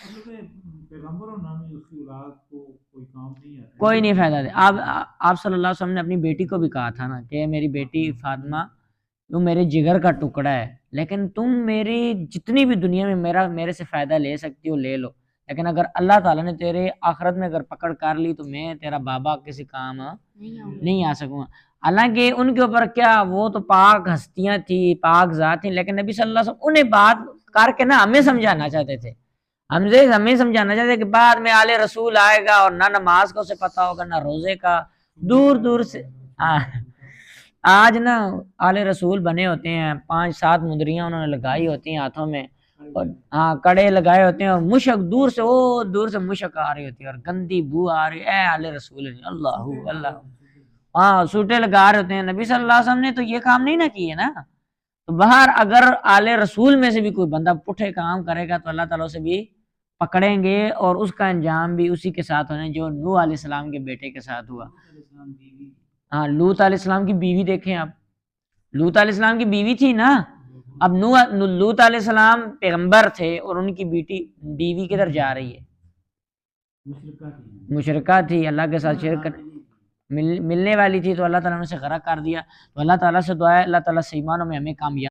پیغمبر ہونا میں اس کی اولاد کو کوئی کام نہیں آتا، کوئی نہیں فائدہ دے. آپ صلی اللہ علیہ وسلم نے اپنی بیٹی کو بھی کہا تھا نا کہ میری بیٹی فاطمہ تم میرے جگر کا ٹکڑا ہے، لیکن تم میری جتنی بھی دنیا میں میرے سے فائدہ لے سکتی ہو لے لو، لیکن اگر اللہ تعالیٰ نے تیرے آخرت میں اگر پکڑ کر لی تو میں تیرا بابا کسی کام نہیں آ سکوں گا. حالانکہ ان کے اوپر کیا، وہ تو پاک ہستیاں تھی، پاک ذات تھیں، لیکن نبی صلی اللہ علیہ وسلم انہیں بات کر کے نا ہمیں سمجھانا چاہتے تھے. ہمیں سمجھانا چاہتے کہ بعد میں آل رسول آئے گا اور نہ نماز کا اسے پتہ ہوگا نہ روزے کا. دور دور سے آج نا آل رسول بنے ہوتے ہیں، 5-7 مندریاں انہوں نے لگائی ہوتی ہیں ہاتھوں میں، اور ہاں کڑے لگائے ہوتے ہیں، اور مشک دور سے مشک آ رہی ہوتی ہے اور گندی بو آ رہی ہے، اے آل رسول اللہ اللہ. ہاں سوٹے لگا رہے ہوتے ہیں. نبی صلی اللہ علیہ وسلم نے تو یہ کام نہیں نہ کیے نا. تو باہر اگر آل رسول میں سے بھی کوئی بندہ پٹھے کام کرے گا تو اللہ تعالیٰ اسے بھی پکڑیں گے، اور اس کا انجام بھی اسی کے ساتھ ہونے جو نوح علیہ السلام کے بیٹے کے ساتھ ہوا. ہاں لوط علیہ السلام کی بیوی دیکھیں آپ، لوط علیہ السلام کی بیوی تھی نا. اب لوط علیہ السلام پیغمبر تھے اور ان کی بیوی کدھر جا رہی ہے؟ مشرکہ تھی، اللہ کے ساتھ شرک ملنے والی تھی، تو اللہ تعالیٰ نے اسے غرق کر دیا. تو اللہ تعالیٰ سے دعا ہے اللہ تعالیٰ سے ایمانوں میں ہمیں کامیاب